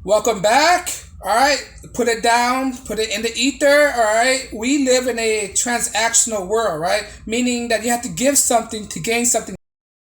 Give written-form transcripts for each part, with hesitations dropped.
Welcome back. All right, put it down, put it in the ether. All right, we live in a transactional world, right? Meaning that you have to give something to gain something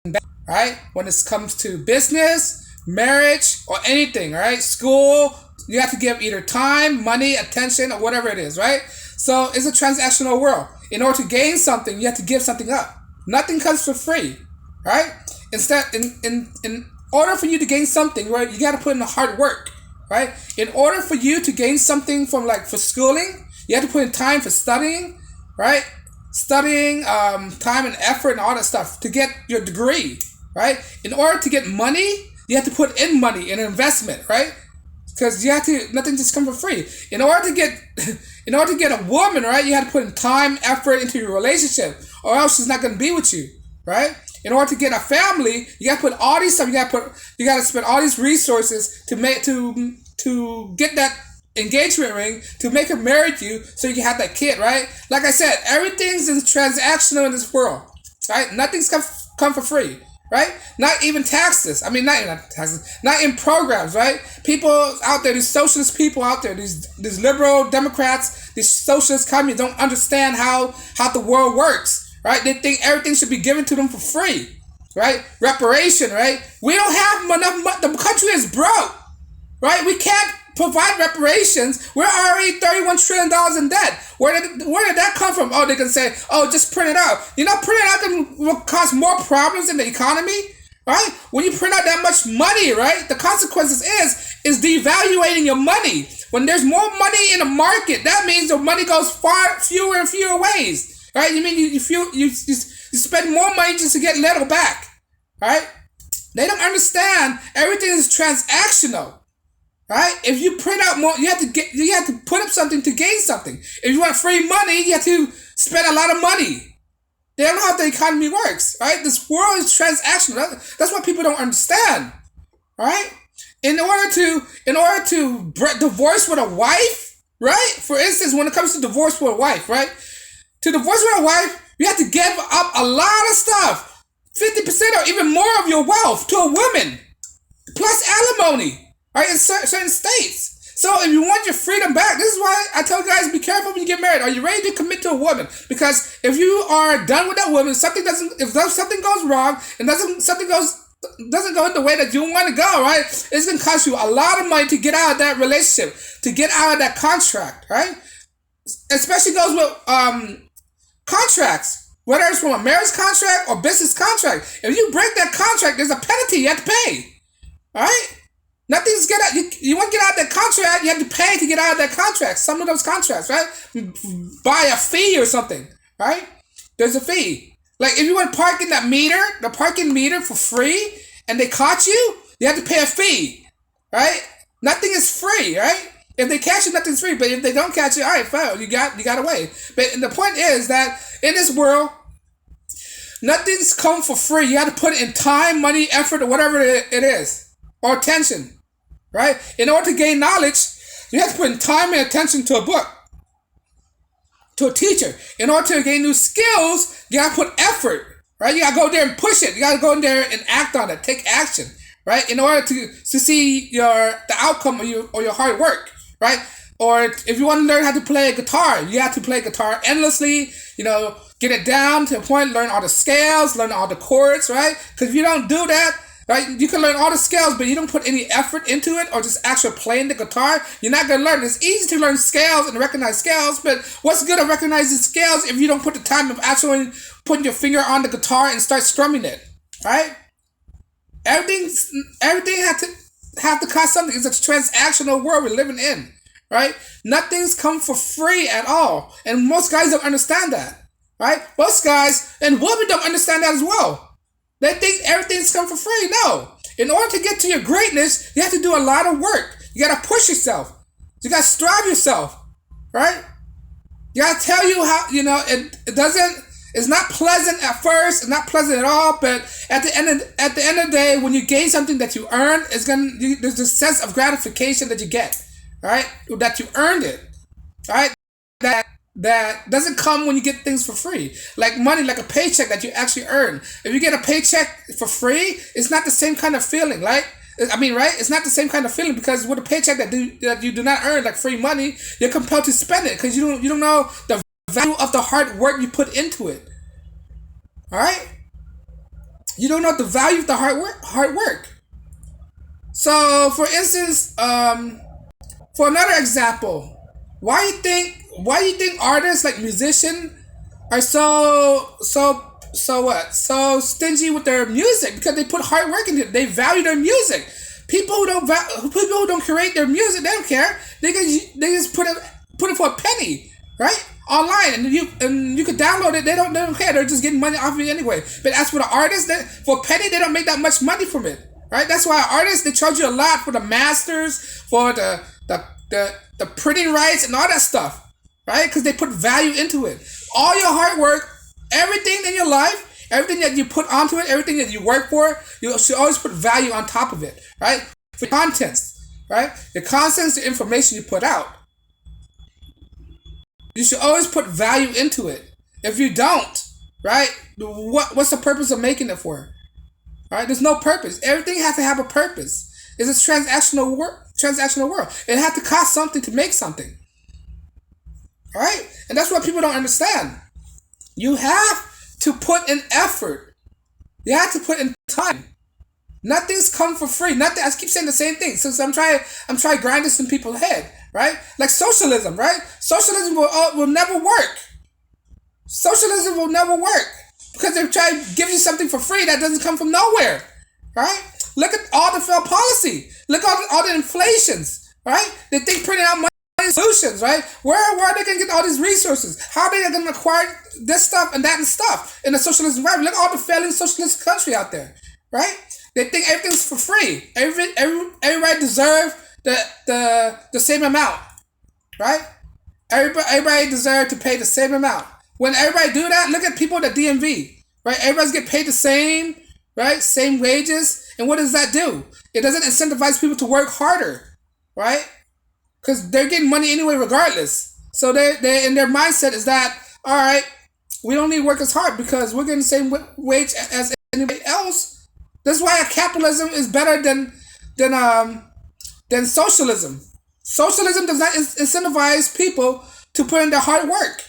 back, right? When it comes to business, marriage, or anything, all right? School, you have to give either time, money, attention, or whatever it is, right? So it's a transactional world. In order to gain something, you have to give something up. Nothing comes for free, right? Instead, in order for you to gain something, right, you got to put in the hard work, right? In order for you to gain something from like for schooling, you have to put in time for studying, right? Studying, time and effort and all that stuff to get your degree, right? In order to get money, you have to put in money in investment, right? Because you have to, nothing just come for free. In order to get, in order to get a woman, right, you have to put in time, effort into your relationship, or else she's not going to be with you, right? In order to get a family, you got to put all these stuff. You got to spend all these resources to get that engagement ring to make her marry you, so you can have that kid, right? Like I said, everything's transactional in this world, right? Nothing's come for free, right? Not even taxes. I mean, not even taxes. Not in programs, right? People out there, these socialist people out there, these liberal Democrats, these socialist communists don't understand how the world works, right? They think everything should be given to them for free, right? Reparation, right? We don't have enough money. The country is broke, right? We can't provide reparations. We're already $31 trillion in debt. Where did that come from? Oh, they can say, oh, just print it out. You know, printing out will cause more problems in the economy, right? When you print out that much money, right, the consequences is devaluating your money. When there's more money in the market, that means the money goes far fewer and fewer ways, right? You mean you spend more money just to get little back, right? They don't understand everything is transactional. Right? If you print out more, you have to put up something to gain something. If you want free money, you have to spend a lot of money. They don't know how the economy works, right? This world is transactional. That's what people don't understand, right? In order to divorce with a wife, right? For instance, when it comes to divorce with a wife, right? To divorce with a wife, you have to give up a lot of stuff, 50% or even more of your wealth to a woman, plus alimony. Right, in certain states. So if you want your freedom back, this is why I tell guys, be careful when you get married. Are you ready to commit to a woman? Because if you are done with that woman, if something goes wrong and something doesn't go in the way that you want to go, right? It's gonna cost you a lot of money to get out of that relationship, to get out of that contract, right? Especially goes with contracts, whether it's from a marriage contract or business contract. If you break that contract, there's a penalty you have to pay. All right? Nothing's get out. You want to get out of that contract, you have to pay to get out of that contract. Some of those contracts, right? Buy a fee or something, right? There's a fee. Like if you want to park in the parking meter for free, and they caught you, you have to pay a fee, right? Nothing is free, right? If they catch you, nothing's free. But if they don't catch you, all right, fine, you got away. But the point is that in this world, nothing's come for free. You have to put in time, money, effort, or whatever it is, or attention. Right? In order to gain knowledge, you have to put in time and attention to a book, to a teacher. In order to gain new skills, you gotta put effort, right? You gotta go there and push it. You gotta go in there and act on it, take action, right? In order to see the outcome of your hard work, right? Or if you want to learn how to play a guitar, you have to play guitar endlessly. You know, get it down to a point, learn all the scales, learn all the chords, right? Because if you don't do that, right, you can learn all the scales, but you don't put any effort into it or just actually playing the guitar, you're not going to learn. It's easy to learn scales and recognize scales, but what's good at recognizing scales if you don't put the time of actually putting your finger on the guitar and start strumming it, right? Everything have to cost something. It's a transactional world we're living in, right? Nothing's come for free at all, and most guys don't understand that, right? Most guys and women don't understand that as well. They think everything's come for free. No. In order to get to your greatness, you have to do a lot of work. You got to push yourself. You got to strive yourself, right? You got to tell you how, it's not pleasant at first. It's not pleasant at all. But at the end of the day, when you gain something that you earn, there's this sense of gratification that you get, right? That you earned it, right? That doesn't come when you get things for free. Like money, like a paycheck that you actually earn. If you get a paycheck for free, it's not the same kind of feeling, right? I mean, right? It's not the same kind of feeling because with a paycheck that you do not earn, like free money, you're compelled to spend it because you don't know the value of the hard work you put into it. All right, you don't know the value of the hard work. Hard work. So, for instance, for another example, why you think artists like musicians are so stingy with their music because they put hard work into it. They value their music. People who don't create their music, they don't care. They just put it for a penny, right? Online, and you could download it. They don't care. They're just getting money off of it anyway. But as for the artists, for a penny, they don't make that much money from it, right? That's why artists, they charge you a lot for the masters, for the printing rights and all that stuff, right? Because they put value into it. All your hard work, everything in your life, everything that you put onto it, everything that you work for, you should always put value on top of it, right? For contents, right? The contents, the information you put out, you should always put value into it. If you don't, right, what's the purpose of making it for? Right? There's no purpose. Everything has to have a purpose. It's a transactional world. Transactional world. It has to cost something to make something. All right, and that's what people don't understand. You have to put in effort. You have to put in time. Nothing's come for free. Nothing. I keep saying the same thing. So I'm trying to grind this in people's head, right? Like socialism, right? Socialism will never work. Socialism will never work because they're trying to give you something for free that doesn't come from nowhere, right? Look at all the failed policy. Look at all the inflations, right? They think printing out money solutions, right? Where are they going to get all these resources? How are they going to acquire this stuff and that and stuff in the socialist environment? Look at all the failing socialist country out there, right? They think everything's for free. Everybody deserves the same amount, right? Everybody deserves to pay the same amount. When everybody do that, look at people at the DMV, right? Everybody's get paid the same, right? Same wages. And what does that do? It doesn't incentivize people to work harder, right? Because they're getting money anyway regardless. So they in their mindset is that, all right, we don't need to work as hard because we're getting the same wage as anybody else. That's why capitalism is better than socialism. Socialism does not incentivize people to put in their hard work.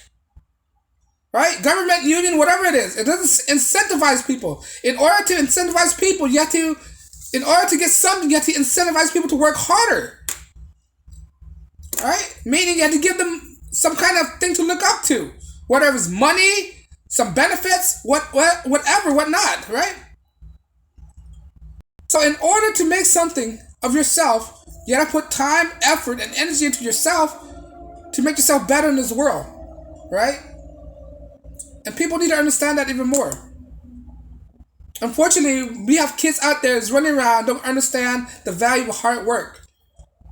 Right? Government, union, whatever it is. It doesn't incentivize people. In order to incentivize people, in order to get something, you have to incentivize people to work harder. Right? Meaning you have to give them some kind of thing to look up to. Whether it's money, some benefits, whatever, whatnot, right? So in order to make something of yourself, you gotta put time, effort, and energy into yourself to make yourself better in this world. Right? And people need to understand that even more. Unfortunately, we have kids out there that's running around, don't understand the value of hard work.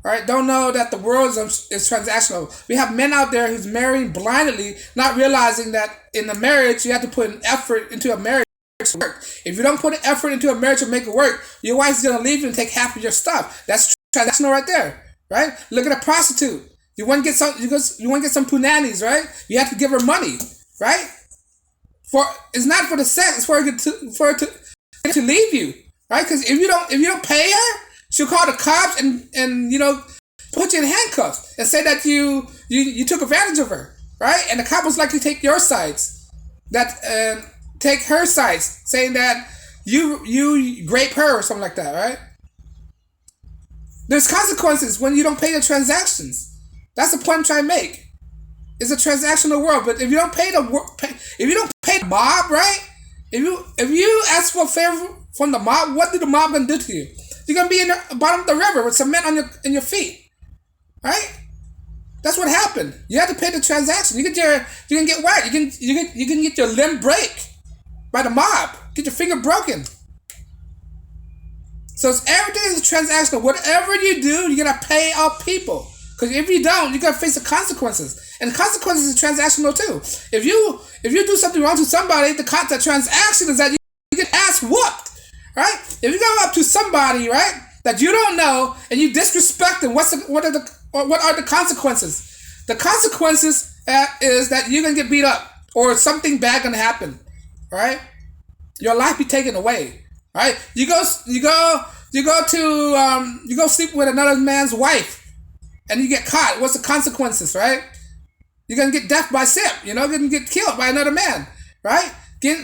Right? Don't know that the world is transactional. We have men out there who's marrying blindly, not realizing that in a marriage, you have to put an effort into a marriage to work. If you don't put an effort into a marriage to make it work, your wife's going to leave you and take half of your stuff. That's transactional right there. Right? Look at a prostitute. You want to get some punani's, right? You have to give her money. Right? It's not for the sex, it's for her to leave you. Right? Because if you don't pay her, she'll call the cops and put you in handcuffs and say that you took advantage of her, right? And the cop was likely to take your sides, take her sides, saying that you rape her or something like that, right? There's consequences when you don't pay the transactions. That's the point I'm trying to make. It's a transactional world, but if you don't pay the mob, right? If you ask for a favor from the mob, what did the mob gonna do to you? You're gonna be in the bottom of the river with cement on your feet, right? That's what happened. You have to pay the transaction. You can get whacked. You can get your limb break by the mob. Get your finger broken. So everything is transactional. Whatever you do, you're gonna pay out people. Because if you don't, you're gonna face the consequences. And the consequences is transactional too. If you do something wrong to somebody, the transaction is that you get ass whooped. Right? If you go up to somebody, right, that you don't know and you disrespect them, what are the consequences? The consequences is that you're gonna get beat up or something bad gonna happen. Right? Your life be taken away. Right? You go You go sleep with another man's wife, and you get caught. What's the consequences, right? You're gonna get death by sip. You're gonna get killed by another man, right?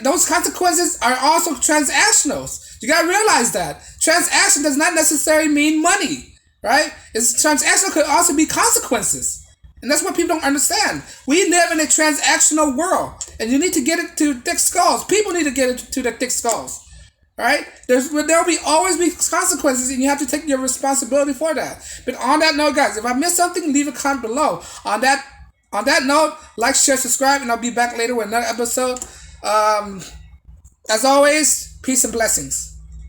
Those consequences are also transactionals. You gotta realize that transaction does not necessarily mean money, right? It's transactional could also be consequences, and that's what people don't understand. We live in a transactional world, and you need to get it to thick skulls. People need to get it to the thick skulls. All right, there'll be always be consequences, and you have to take your responsibility for that. But on that note, guys, if I missed something, leave a comment below. On that note, like, share, subscribe, and I'll be back later with another episode. As always, peace and blessings.